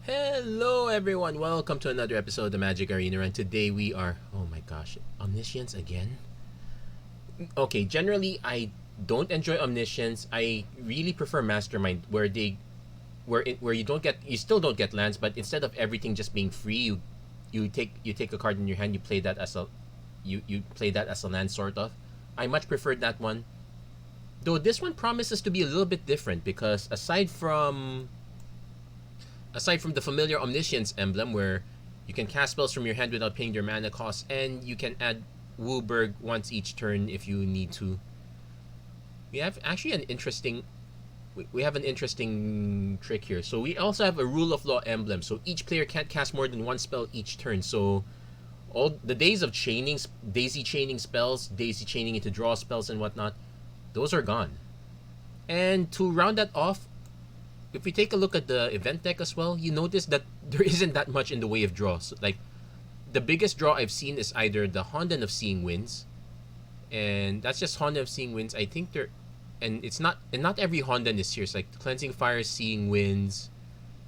Hello everyone, welcome to another episode of the Magic Arena, and today we are, oh my gosh, Omniscience again? Okay, generally I don't enjoy Omniscience. I really prefer Mastermind, where you still don't get lands, but instead of everything just being free, you take a card in your hand, you play that as a land, sort of. I much preferred that one. Though this one promises to be a little bit different, because aside from the familiar Omniscience emblem, where you can cast spells from your hand without paying their mana cost, and you can add Wooburg once each turn if you need to. We have actually an interesting we have an interesting trick here. So we also have a rule of law emblem. So each player can't cast more than one spell each turn. So all the days of daisy chaining spells, daisy chaining into draw spells and whatnot, those are gone. And to round that off, if we take a look at the event deck as well, you notice that there isn't that much in the way of draws. Like, the biggest draw I've seen is either the Honden of Seeing Winds, and that's just Honden of Seeing Winds. I think not every Honden is here. It's like Cleansing Fire, Seeing Winds,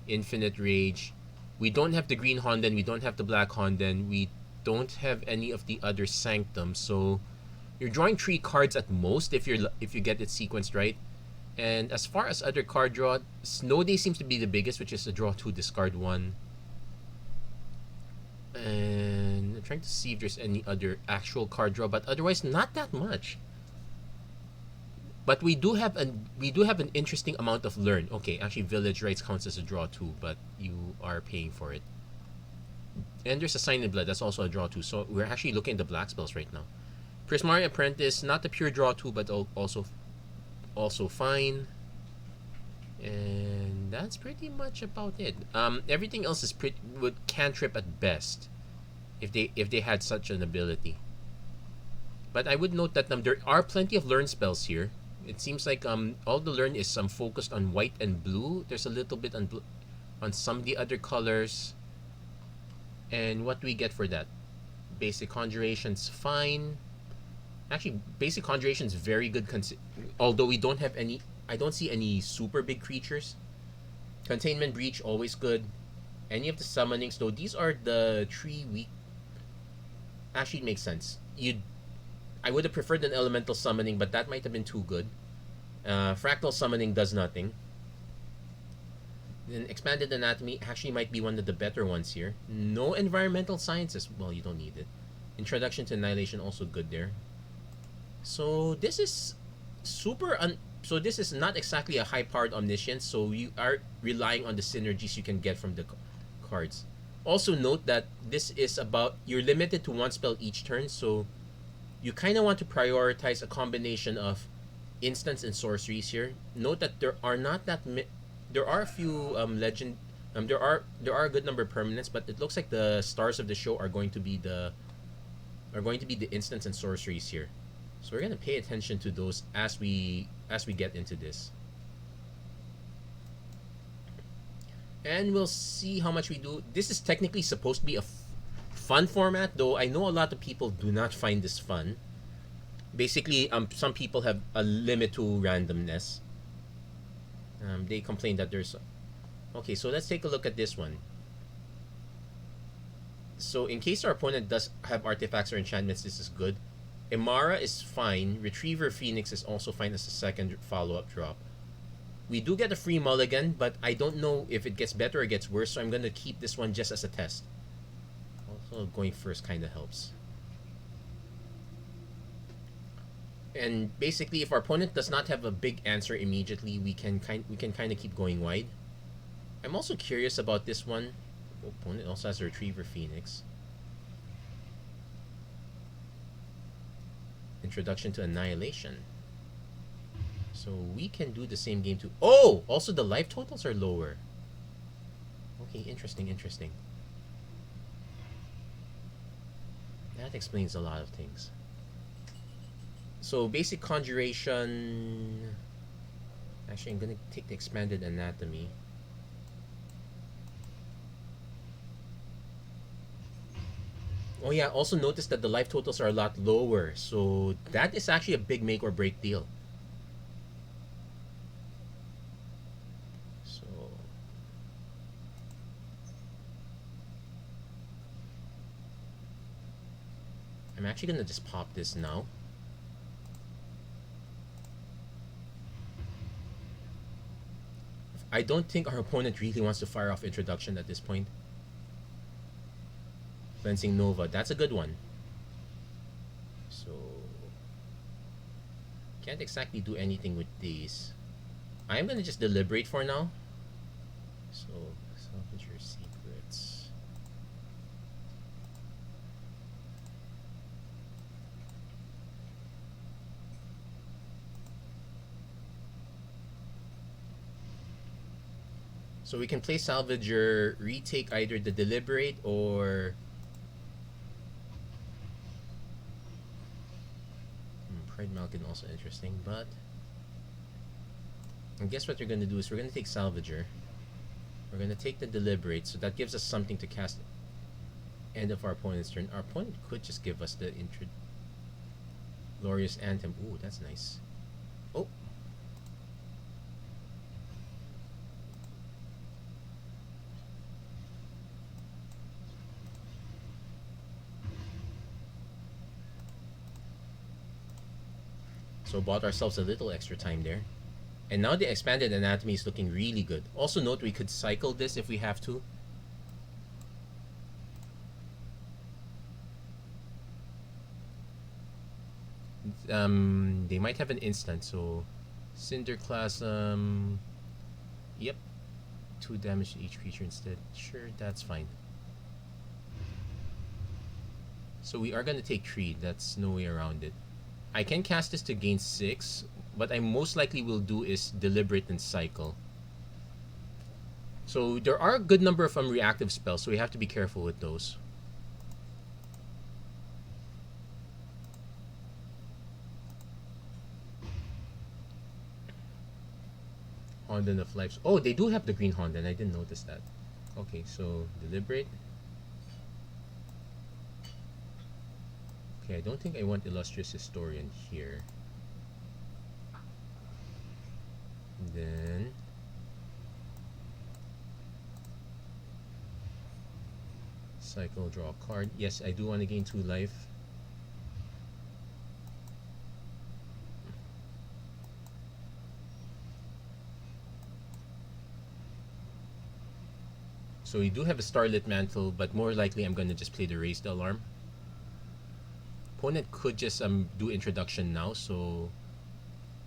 Infinite Rage. We don't have the green Honden, we don't have the black Honden, we don't have any of the other Sanctums. So you're drawing 3 cards at most if you get it sequenced right. And as far as other card draw, Snow Day seems to be the biggest, which is a draw 2, discard 1. And I'm trying to see if there's any other actual card draw, but otherwise not that much. But we do have an interesting amount of learn. Okay, actually Village Rites counts as a draw 2, but you are paying for it. And there's a Sign in Blood, that's also a draw 2. So we're actually looking at the black spells right now. Prismari Apprentice, not a pure draw 2, but also fine. And that's pretty much about it. Everything else is would cantrip at best, if they had such an ability. But I would note that there are plenty of learn spells here. It seems like all the learn is focused on white and blue. There's a little bit on some of the other colors. And what do we get for that? Basic Conjuration's fine. Actually, Basic Conjuration's very good, although we don't have any. I don't see any super big creatures. Containment Breach, always good. Any of the summonings, though, these are the 3 weak. Actually, it makes sense. I would have preferred an Elemental Summoning, but that might have been too good. Fractal Summoning does nothing. Then Expanded Anatomy actually might be one of the better ones here. No Environmental Sciences. Well, you don't need it. Introduction to Annihilation, also good there. So this is so this is not exactly a high-powered Omniscience, so you are relying on the synergies you can get from the cards. Also note that this is you're limited to 1 spell each turn, so you kind of want to prioritize a combination of instants and sorceries here. Note that there are a few legend there are a good number of permanents, but it looks like the stars of the show are going to be the instants and sorceries here. So we're gonna pay attention to those as we get into this, and we'll see how much we do. This is technically supposed to be a fun format, though I know a lot of people do not find this fun. Basically, some people have a limit to randomness. They complain that there's. Okay, so let's take a look at this one. So in case our opponent does have artifacts or enchantments, this is good. Imara is fine. Retriever Phoenix is also fine as a second follow-up drop. We do get a free mulligan, but I don't know if it gets better or gets worse, so I'm going to keep this one just as a test. Also, going first kind of helps. And basically, if our opponent does not have a big answer immediately, we can kind of keep going wide. I'm also curious about this one. Opponent also has a Retriever Phoenix. Introduction to Annihilation. So we can do the same game too. Oh! Also the life totals are lower. Okay, interesting. That explains a lot of things. So basic conjuration. Actually, I'm gonna take the Expanded Anatomy. Oh yeah, also notice that the life totals are a lot lower. So that is actually a big make or break deal. So I'm actually gonna just pop this now. I don't think our opponent really wants to fire off introduction at this point. Cleansing Nova, that's a good one. So can't exactly do anything with these. I'm gonna just deliberate for now. So salvage your secrets. So we can play Salvager, retake either the Deliberate or... Pride Malkin also interesting, but... I guess what we're going to do is we're going to take Salvager. We're going to take the Deliberate, so that gives us something to cast end of our opponent's turn. Our opponent could just give us the Glorious Anthem. Ooh, that's nice. Oh! So bought ourselves a little extra time there. And now the expanded anatomy is looking really good. Also note we could cycle this if we have to. They might have an instant, so Cinderclasm. Yep. 2 damage to each creature instead. Sure, that's fine. So we are gonna take Creed, that's no way around it. I can cast this to gain 6. What I most likely will do is Deliberate and cycle. So there are a good number of reactive spells, so we have to be careful with those. Honden of Lives. Oh, they do have the green Honden. I didn't notice that. Okay, so Deliberate. Okay, I don't think I want Illustrious Historian here. Then cycle, draw a card. Yes, I do want to gain 2 life. So we do have a Starlit Mantle, but more likely I'm going to just play the Raise the Alarm. Opponent could just do introduction now, so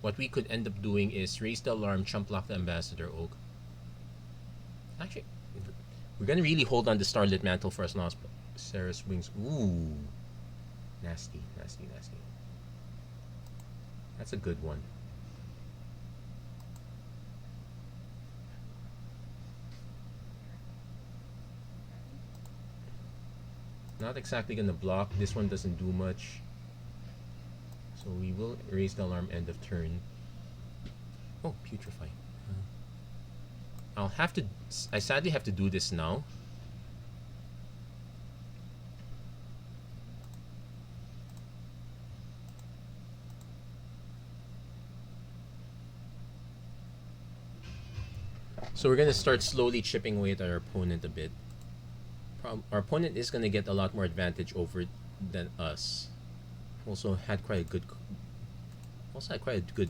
what we could end up doing is Raise the Alarm, Chump Block the Ambassador Oak. Actually, we're gonna really hold on the Starlit Mantle for as long as Sarah's Wings. Ooh, nasty, nasty, nasty. That's a good one. Not exactly gonna block. This one doesn't do much. So we will Raise the Alarm end of turn. Oh, Putrefy. I sadly have to do this now. So we're gonna start slowly chipping away at our opponent a bit. Our opponent is gonna get a lot more advantage over than us. Also had quite a good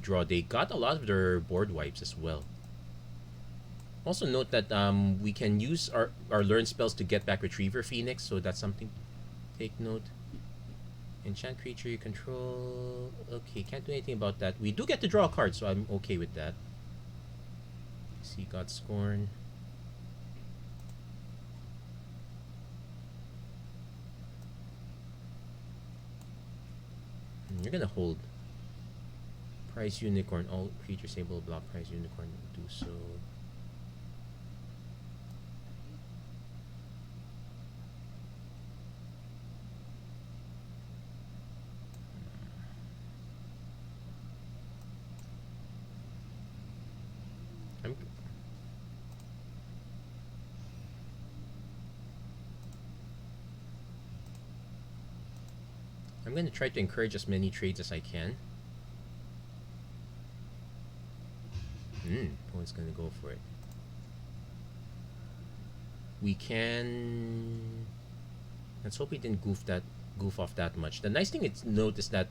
draw. They got a lot of their board wipes as well. Also note that we can use our learn spells to get back Retriever Phoenix, so that's something to take note. Enchant creature you control. Okay, can't do anything about that. We do get to draw a card, so I'm okay with that. See, got Scorn. You're gonna hold. Prize Unicorn. All creatures able to block Prize Unicorn do so. I'm going to try to encourage as many trades as I can. Opponent's going to go for it. We can... Let's hope he didn't goof that goof off that much. The nice thing to note is that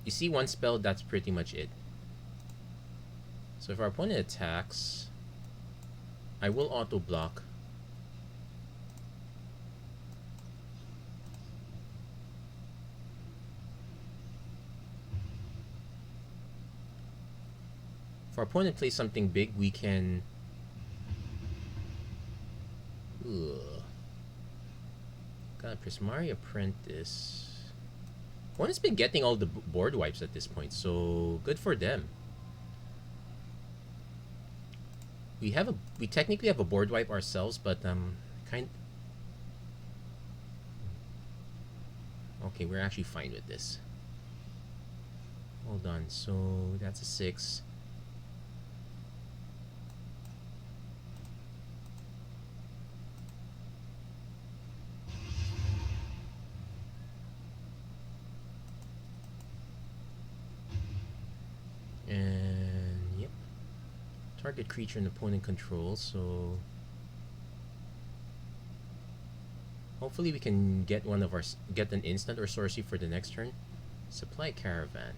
you see one spell, that's pretty much it. So if our opponent attacks, I will auto block. If our opponent plays something big, we can... Ugh. God, Prismari Apprentice. One has been getting all the board wipes at this point, so good for them. We technically have a board wipe ourselves, but okay, we're actually fine with this. Hold on, so that's a 6. And yep, target creature an opponent controls. So hopefully we can get an instant or sorcery for the next turn. Supply caravan.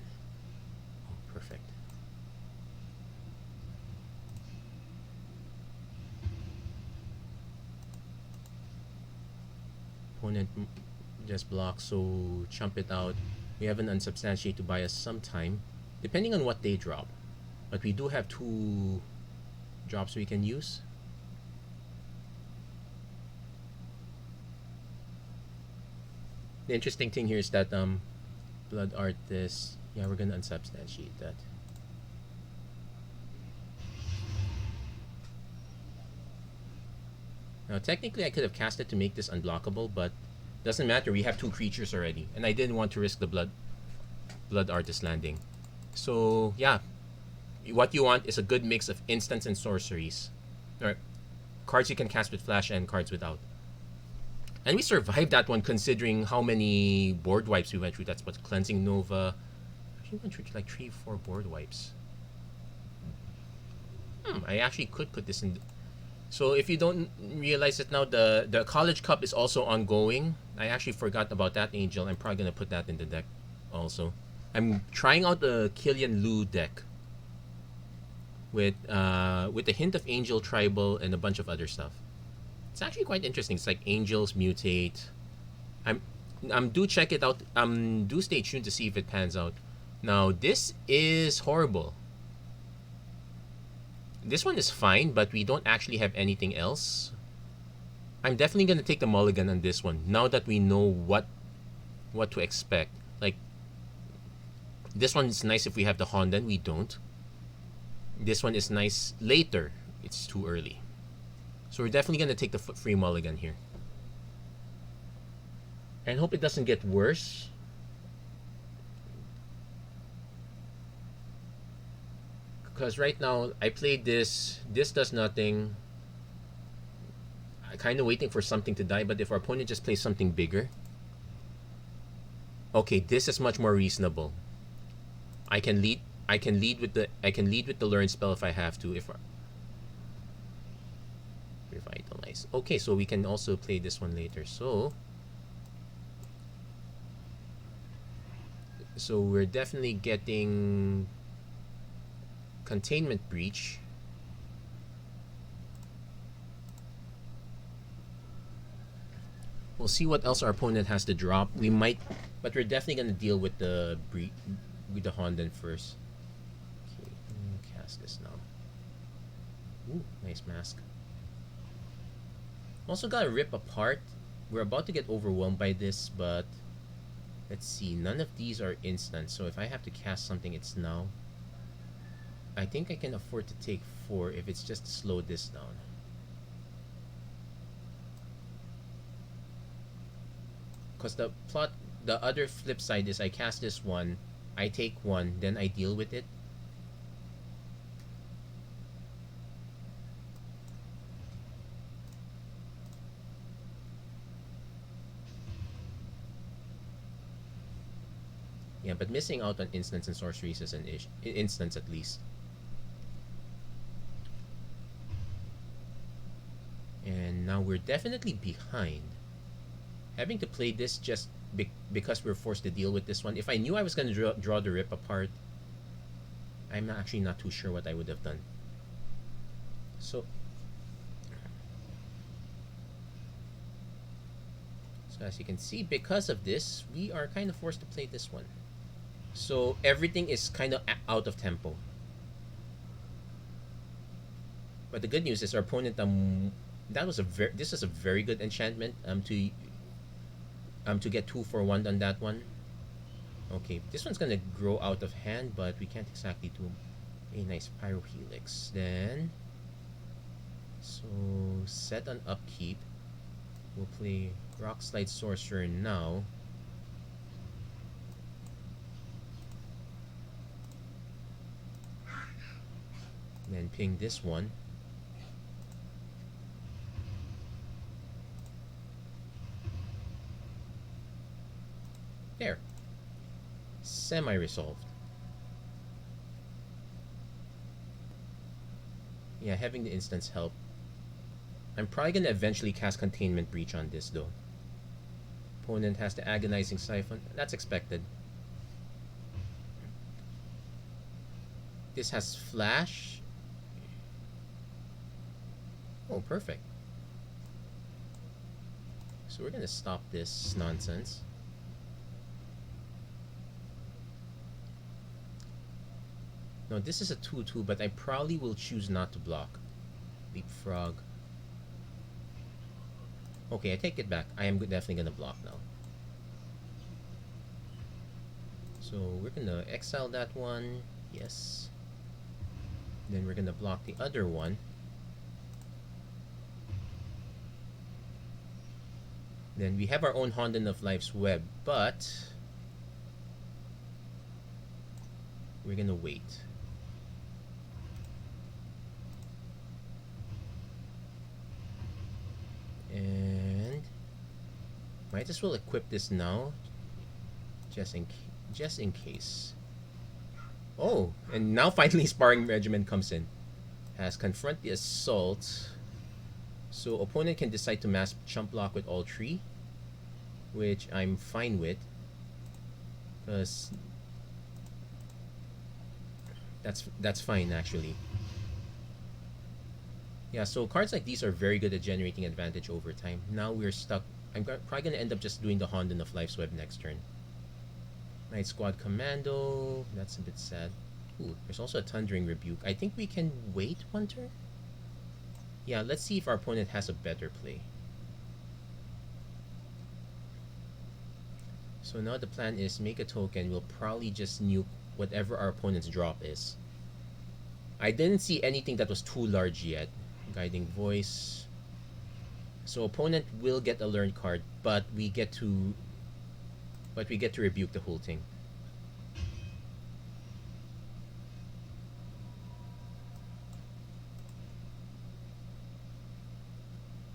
Oh, perfect. Opponent just blocks, so chump it out. We have an unsubstantiate to buy us some time, depending on what they drop. But we do have 2 drops we can use. The interesting thing here is that Blood Artist, yeah, we're gonna unsubstantiate that. Now technically I could have cast it to make this unblockable, but doesn't matter, we have 2 creatures already, and I didn't want to risk the Blood Artist landing. So yeah, what you want is a good mix of instants and sorceries, or cards you can cast with flash and cards without. And we survived that one considering how many board wipes we went through. That's what, Cleansing Nova. We went through like 3-4 board wipes. I actually could put this in. So if you don't realize it now, the College Cup is also ongoing. I actually forgot about that, Angel. I'm probably gonna put that in the deck also. I'm trying out the Killian Lu deck with a hint of Angel Tribal and a bunch of other stuff. It's actually quite interesting. It's like Angels Mutate. Do check it out. Do stay tuned to see if it pans out. Now this is horrible. This one is fine, but we don't actually have anything else. I'm definitely gonna take the mulligan on this one now that we know what to expect. Like, this one is nice if we have the Honden. We don't. This one is nice later. It's too early. So we're definitely gonna take the free mulligan here. And hope it doesn't get worse. Because right now, I played this. This does nothing. I'm kind of waiting for something to die, but if our opponent just plays something bigger. Okay, this is much more reasonable. I can lead with the learn spell if I have to. If Revitalize. Okay, so we can also play this one later. So we're definitely getting Containment Breach. We'll see what else our opponent has to drop. We might, but we're definitely gonna deal with the Honden first. Okay, cast this now. Ooh, nice mask. Also gotta rip apart. We're about to get overwhelmed by this, but let's see. None of these are instant, so if I have to cast something, it's now. I think I can afford to take 4 if it's just to slow this down. Because the other flip side is I cast this one, I take 1, then I deal with it. Yeah, but missing out on instants and sorceries is an issue. Instants at least. And now we're definitely behind. Having to play this just because we're forced to deal with this one. If I knew I was going to draw the rip apart, I'm actually not too sure what I would have done. So as you can see, because of this, we are kind of forced to play this one. So everything is kind of out of tempo. But the good news is our opponent this is a very good enchantment to get 2 for 1 on that one. Okay, this one's gonna grow out of hand, but we can't exactly do a nice Pyro Helix. Then so set on upkeep. We'll play Rock Slide Sorcerer now. Then ping this one. There. Semi-resolved. Yeah, having the instance help. I'm probably going to eventually cast Containment Breach on this though. Opponent has the Agonizing Siphon. That's expected. This has Flash. Oh, perfect. So we're going to stop this nonsense. No, this is a 2/2, but I probably will choose not to block. Leapfrog. Okay, I take it back. I am definitely going to block now. So we're going to exile that one. Yes. Then we're going to block the other one. Then we have our own Hondens of Life's Web, but we're going to wait. And might as well equip this now, just in case. Oh, and now finally Sparring Regiment comes in. Has Confront the Assault. So opponent can decide to mass chump block with all 3, which I'm fine with, because that's fine actually. Yeah, so cards like these are very good at generating advantage over time. Now we're stuck. I'm probably going to end up just doing the Hondens of Life's Web next turn. Night Squad Commando. That's a bit sad. Ooh, there's also a Thundering Rebuke. I think we can wait 1 turn? Yeah, let's see if our opponent has a better play. So now the plan is make a token. We'll probably just nuke whatever our opponent's drop is. I didn't see anything that was too large yet. Guiding Voice. So opponent will get a learn card, but we get to rebuke the whole thing.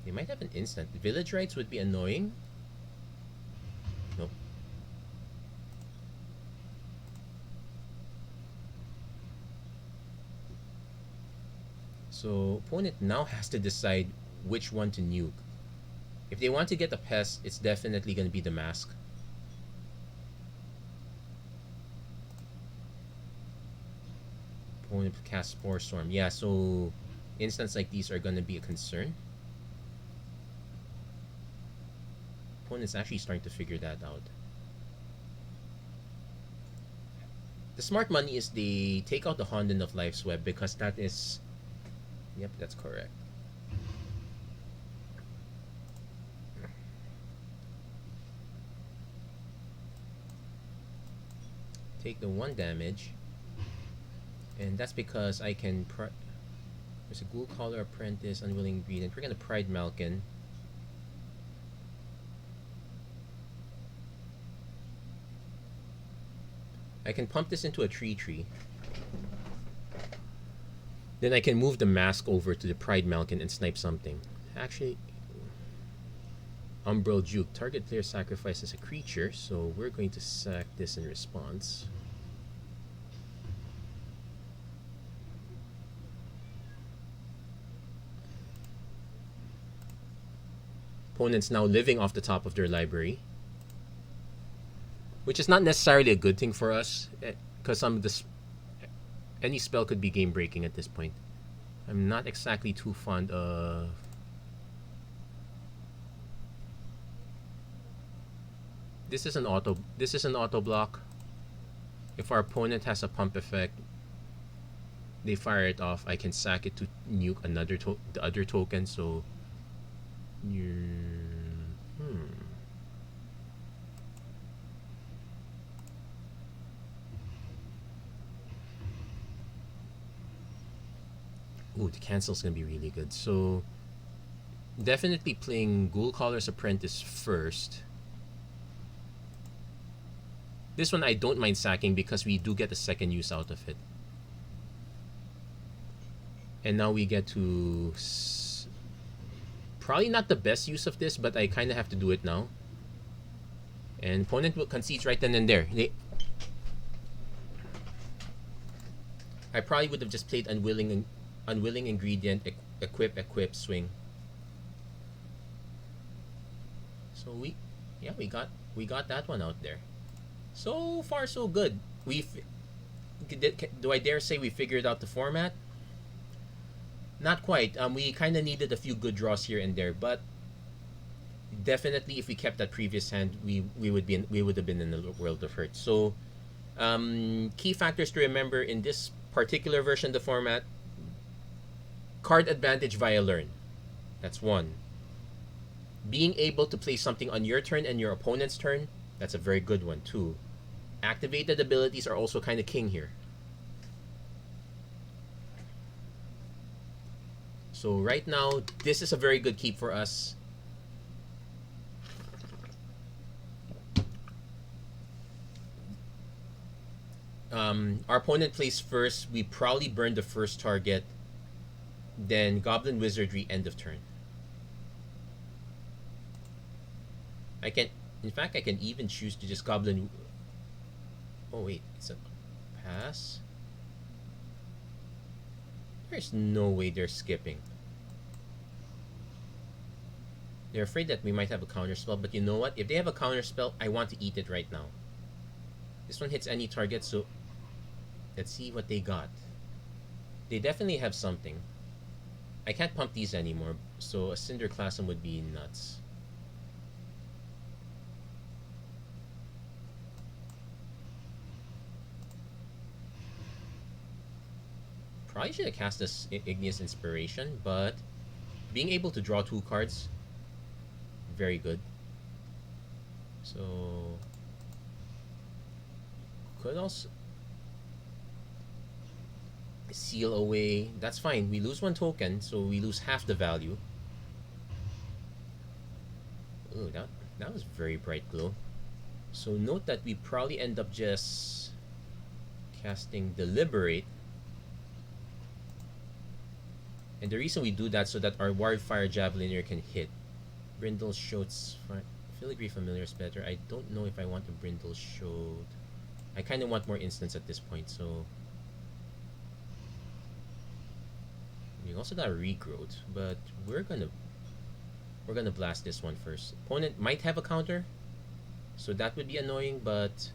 They might have an instant. Village Rites would be annoying. Nope. So opponent now has to decide which one to nuke. If they want to get the Pest, it's definitely going to be the Mask. Opponent casts Spore Storm. Yeah, so instants like these are going to be a concern. Opponent's actually starting to figure that out. The smart money is they take out the Hondens of Life's Web, because that is... Yep, that's correct. Take the 1 damage. And that's because I can... There's a Ghoul Caller Apprentice, Unwilling Ingredient. We're going to Pride Malkin. I can pump this into a tree. Then I can move the Mask over to the Pride Malkin and snipe something. Actually, Umbral Duke. Target player sacrifices a creature, so we're going to sack this in response. Opponent's now living off the top of their library. which is not necessarily a good thing for us, because any spell could be game breaking at this point. I'm not exactly too fond of. This is an auto. This is an auto block. If our opponent has a pump effect, they fire it off. I can sack it to nuke the other token. So, Ooh, the cancel's gonna be really good. So, definitely playing Ghoul Caller's Apprentice first. This one I don't mind sacking because we do get a second use out of it. And now we get to... Probably not the best use of this, but I kind of have to do it now. And opponent will concede right then and there. I probably would have just played Unwilling Ingredient, equip, swing. So we got that one out there. So far, so good. Do I dare say we figured out the format? Not quite. We kind of needed a few good draws here and there, but definitely, if we kept that previous hand, we would have been in the world of hurt. So, key factors to remember in this particular version of the format: card advantage via learn. That's one. Being able to play something on your turn and your opponent's turn. That's a very good one too. Activated abilities are also kind of king here. So right now, this is a very good keep for us. Our opponent plays first. We probably burn the first target. Then Goblin Wizardry, end of turn. In fact, I can even choose to just Goblin... Oh wait, it's a pass? There's no way they're skipping. They're afraid that we might have a counter spell, but you know what? If they have a counter spell, I want to eat it right now. This one hits any target, so let's see what they got. They definitely have something. I can't pump these anymore, so a Cinder Classum would be nuts. Probably should have cast this Igneous Inspiration, but being able to draw 2 cards, very good. So could also seal away. That's fine. We lose 1 token, so we lose half the value. Ooh, that was very bright glow. So note that we probably end up just casting Deliberate. And the reason we do that so that our Wildfire Javeliner can hit. Brindle Shoat's Filigree Familiar is better. I don't know if I want a Brindle Shoat. I kind of want more instants at this point, so... We also got a Regrowth, but we're gonna blast this one first. Opponent might have a counter, so that would be annoying, but...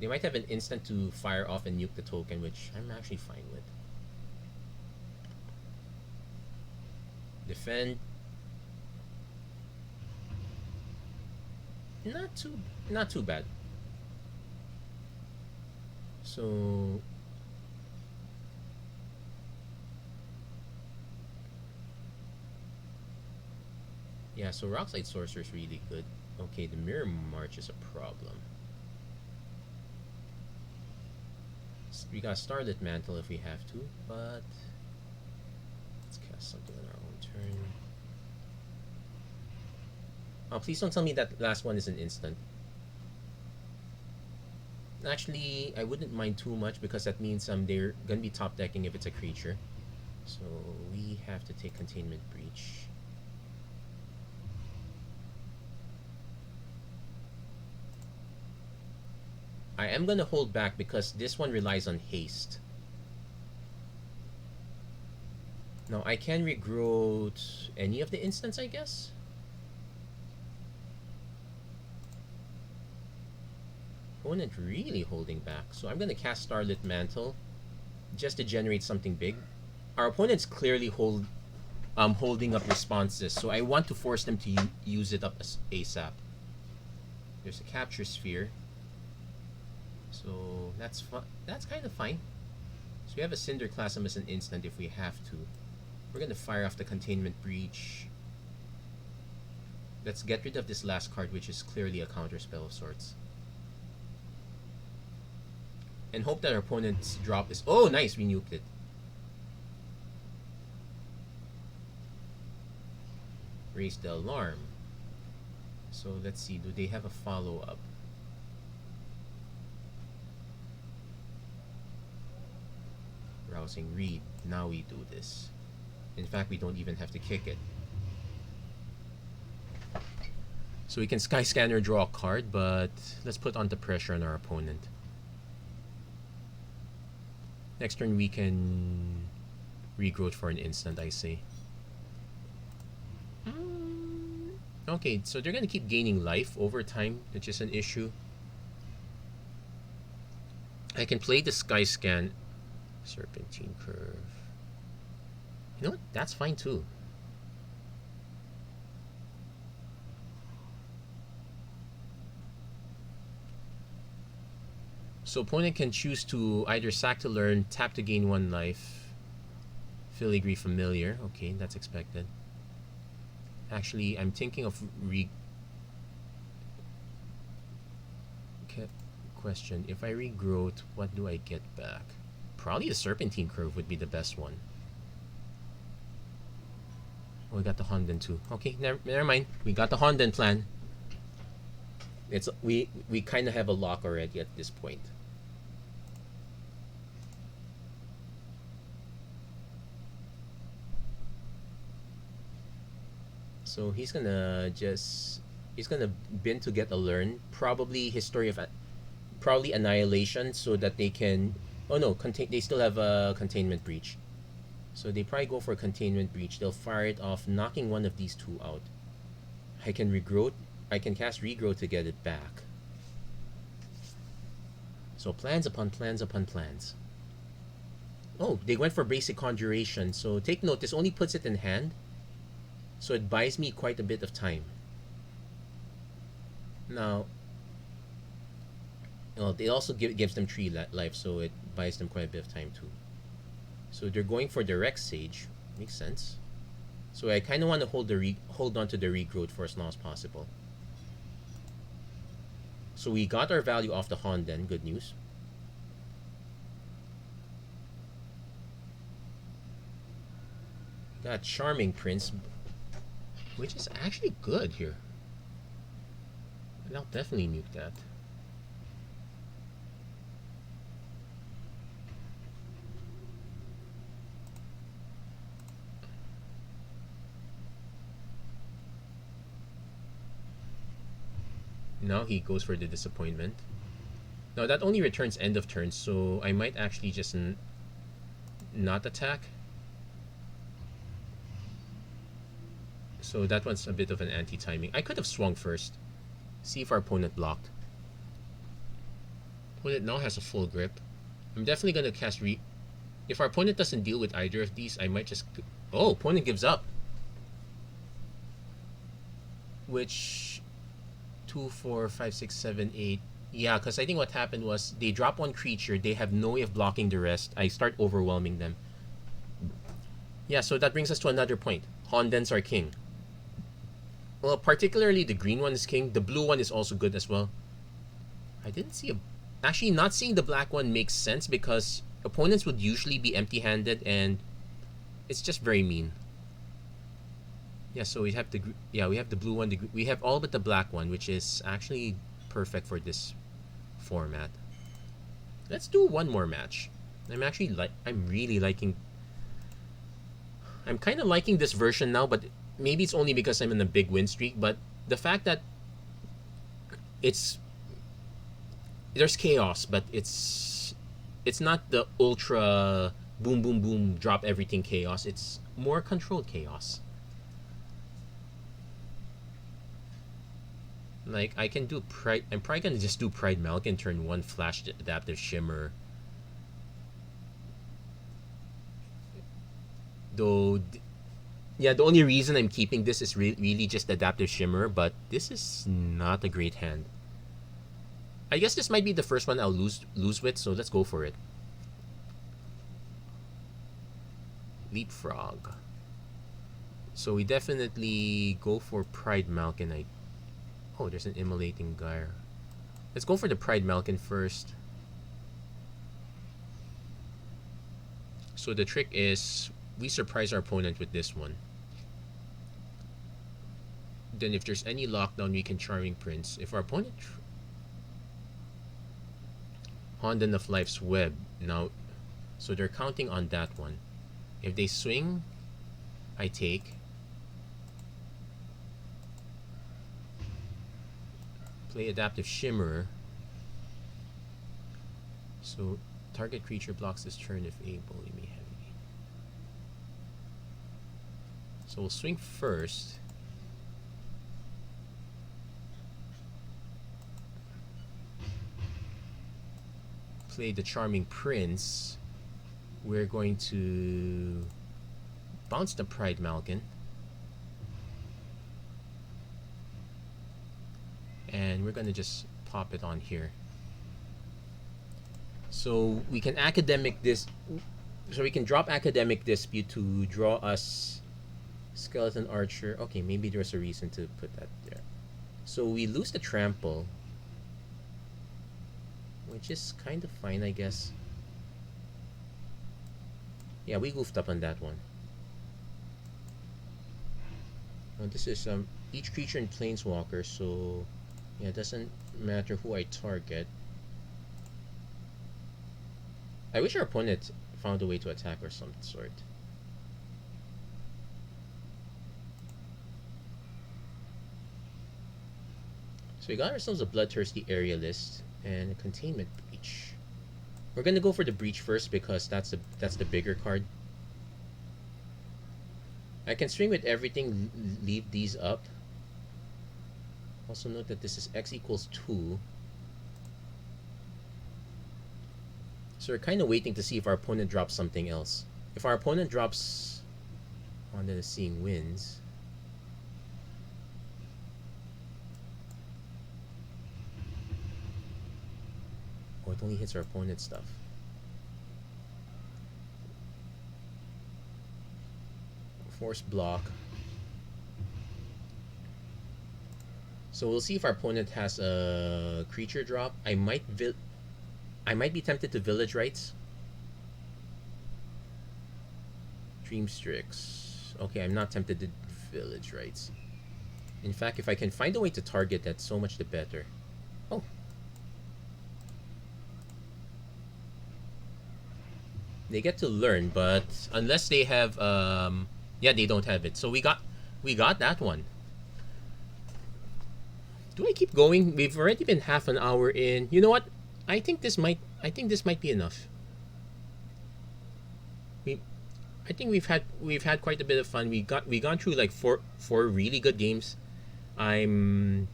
They might have an instant to fire off and nuke the token, which I'm actually fine with. Defend. Not too bad. So yeah, so Rockslide Sorcerer is really good. Okay, the Mirror March is a problem. We got Starlit Mantle if we have to, but let's cast something on our own turn. Oh, please don't tell me that last one is an instant. Actually, I wouldn't mind too much because that means they're gonna be top decking if it's a creature. So we have to take Containment Breach. I am gonna hold back because this one relies on haste. Now I can regrowth any of the instants, I guess. opponent really holding back. So I'm gonna cast Starlit Mantle just to generate something big. Our opponent's clearly holding up responses, so I want to force them to use it up as ASAP. There's a Capture Sphere, so that's kind of fine. So we have a Cinderclasm as an instant if we have to. We're gonna fire off the Containment Breach. Let's get rid of this last card, which is clearly a counterspell of sorts. And hope that our opponent's drop is... Oh, nice! We nuked it. Raise the alarm. So let's see, do they have a follow-up? Rousing Read. Now we do this. In fact, we don't even have to kick it. So we can Sky Scanner, draw a card, but let's put on the pressure on our opponent. Next turn we can regrowth for an instant, I say. Okay, so they're gonna keep gaining life over time, which is an issue. I can play the Sky Scan. Serpentine Curve. You know what? That's fine too. So opponent can choose to either sack to learn, tap to gain 1 life. Filigree Familiar. Okay, that's expected. Actually, I'm thinking of question. If I regrowth, what do I get back? Probably the Serpentine Curve would be the best one. Oh, we got the Honden too. Okay, never mind. We got the Honden plan. It's we kind of have a lock already at this point. So he's gonna bin to get a learn. Probably probably Annihilation, so that they can. Oh no, they still have a Containment Breach. So they probably go for a Containment Breach. They'll fire it off, knocking one of these two out. I can regrowth. I can cast Regrowth to get it back. So plans upon plans upon plans. Oh, they went for basic Conjuration. So take note, this only puts it in hand. So it buys me quite a bit of time. Now, well, it also gives them 3 life, so it buys them quite a bit of time too. So they're going for direct Sage. Makes sense. So I kind of want to hold on to the regrowth for as long as possible. So we got our value off the Honden. Good news. Got Charming Prince, which is actually good here. I'll definitely nuke that. Now he goes for the Disappointment. Now that only returns end of turn, so I might actually just not attack. So that one's a bit of an anti-timing. I could have swung first. See if our opponent blocked. Opponent now has a full grip. I'm definitely going to cast If our opponent doesn't deal with either of these, I might just... Oh, opponent gives up. Which... 2, 4, 5, 6, 7, 8. Yeah, because I think what happened was they drop one creature. They have no way of blocking the rest. I start overwhelming them. Yeah, so that brings us to another point. Hondens are king. Well, particularly the green one is king. The blue one is also good as well. I didn't see a... Actually, not seeing the black one makes sense because opponents would usually be empty-handed and it's just very mean. Yeah, so we have the blue one. We have all but the black one, which is actually perfect for this format. Let's do one more match. I'm really liking... I'm kind of liking this version now, but maybe it's only because I'm in a big win streak, but the fact that there's chaos, but it's not the ultra boom boom boom drop everything chaos. It's more controlled chaos. Like, I can do Pride. I'm probably gonna just do Pride Malkin turn 1 flash Adaptive Shimmer. Though, yeah, the only reason I'm keeping this is really just Adaptive Shimmer, but this is not a great hand. I guess this might be the first one I'll lose with, so let's go for it. Leapfrog. So we definitely go for Pride Malkin. Oh, there's an Immolating Gyre. Let's go for the Pride Malkin first. So the trick is we surprise our opponent with this one. Then if there's any lockdown, we can Charming Prince. If our opponent Honden of Life's Web now, so they're counting on that one. If they swing, I take. Play Adaptive Shimmer. So target creature blocks this turn if able. You may have me. So we'll swing first. Play the Charming Prince. We're going to bounce the Pride Malkin. And we're going to just pop it on here. So we can academic this. So we can drop Academic Dispute to draw us Skeleton Archer. Okay, maybe there's a reason to put that there. So we lose the Trample, which is kind of fine, I guess. Yeah, we goofed up on that one. Now this is each creature in Planeswalker, so yeah, it doesn't matter who I target. I wish our opponent found a way to attack or some sort. So we got ourselves a Bloodthirsty Aerialist and a Containment Breach. We're gonna go for the Breach first because that's the bigger card. I can swing with everything, leave these up. Also note that this is X equals 2. So we're kind of waiting to see if our opponent drops something else. If our opponent drops Onto the Seeing Winds, oh, it only hits our opponent's stuff. Force block. So we'll see if our opponent has a creature drop. I might be tempted to Village Rites. Dreamstrix. Okay, I'm not tempted to Village Rites. In fact, if I can find a way to target that, so much the better. Oh. They get to learn, but unless they have yeah, they don't have it. So we got that one. Do I keep going? We've already been half an hour in. You know what? I think this might be enough. I think we've had quite a bit of fun. We've gone through like four really good games. I don't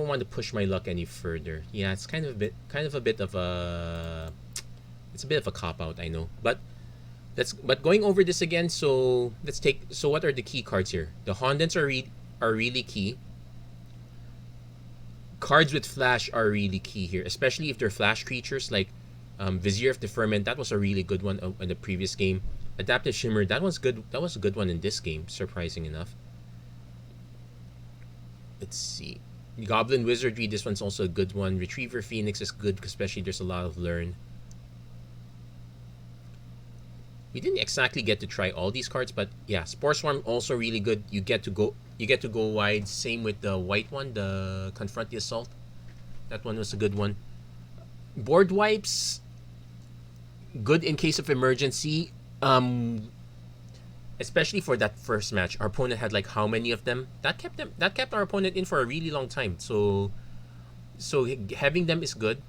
want to push my luck any further. Yeah, it's kind of a bit of a cop out, I know. But going over this again, so what are the key cards here? The Hondens are really key. Cards with flash are really key here, especially if they're flash creatures like Vizier of Deferment. That was a really good one in the previous game. Adaptive Shimmer, that was good. That was a good one in this game, surprising enough. Let's see. Goblin Wizardry, this one's also a good one. Retriever Phoenix is good, especially there's a lot of learn. We didn't exactly get to try all these cards, but yeah, Spore Swarm also really good. You get to go wide. Same with the white one, the Confront the Assault. That one was a good one. Board wipes, good in case of emergency. Especially for that first match, our opponent had like how many of them? That kept our opponent in for a really long time. So having them is good.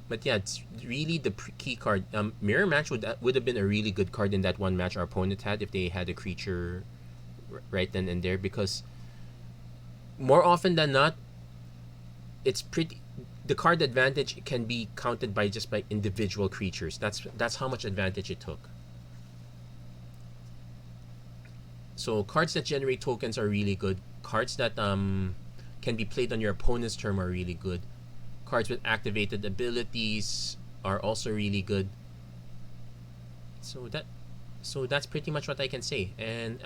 But yeah, it's really the key card. Mirror Match would have been a really good card in that one match our opponent had if they had a creature right then and there, because more often than not, it's pretty. The card advantage can be counted by just by individual creatures. That's how much advantage it took. So cards that generate tokens are really good. Cards that can be played on your opponent's turn are really good. Cards with activated abilities are also really good. So that's pretty much what I can say. And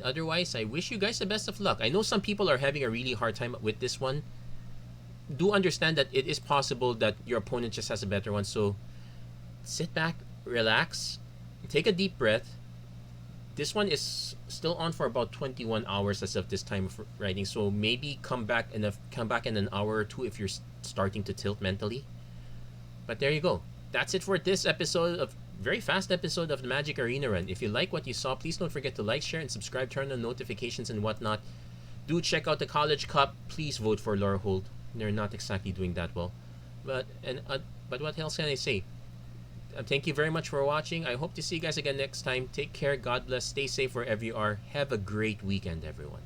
otherwise, I wish you guys the best of luck. I know some people are having a really hard time with this one. Do understand that it is possible that your opponent just has a better one. So sit back, relax, take a deep breath. This one is still on for about 21 hours as of this time of writing. So maybe come back in an hour or two if you're starting to tilt mentally. But there you go. That's it for this very fast episode of the Magic Arena Run. If you like what you saw, please don't forget to like, share, and subscribe, turn on notifications and whatnot. Do check out the College Cup. Please vote for Laura Holt. They're not exactly doing that well. But what else can I say? Thank you very much for watching. I hope to see you guys again next time. Take care. God bless. Stay safe wherever you are. Have a great weekend, everyone.